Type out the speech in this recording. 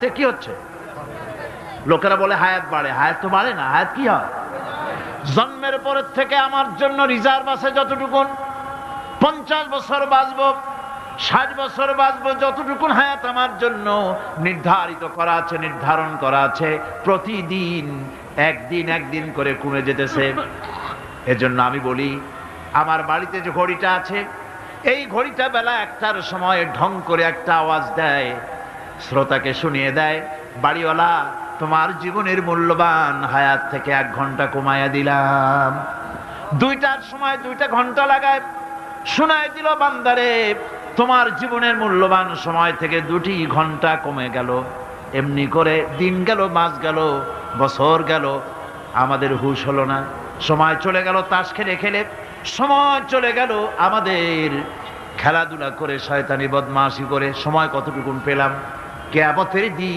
কি হচ্ছে? লোকেরা বলে হায়াত বাড়ে, হায়াত তো বাড়ে না। হায়াত কি হয়? জন্মের পরের থেকে আমার জন্য রিজার্ভ আছে যতটুকু, 50 বছর বাঁচবো, 60 বছর বাঁচবো, যতটুকু হায়াত আমার জন্য নির্ধারিত করা আছে, নির্ধারণ করা আছে, প্রতিদিন একদিন করে কমে যেতেছে। এজন্য আমি বলি, আমার বাড়িতে যে ঘড়িটা আছে, এই ঘড়িটা বেলা 1টার সময় ঢং করে একটা আওয়াজ দেয়, শ্রোতাকে শুনিয়ে দেয়, বাড়িওয়ালা তোমার জীবনের মূল্যবান হায়াত থেকে 1 ঘন্টা কমায়া দিলাম। 2টার সময় 2টা ঘন্টা লাগায় শোনায় দিল, বান্দারে তোমার জীবনের মূল্যবান সময় থেকে 2টি ঘন্টা কমে গেল। এমনি করে দিন গেল, মাস গেল, বছর গেল, আমাদের হুঁশ হলো না। সময় চলে গেল তাস খেলে খেলে, সময় চলে গেল আমাদের খেলাধুলা করে, শয়তানি বদমাশি করে। সময় কতটুকুন পেলাম? কিয়ামতের দিন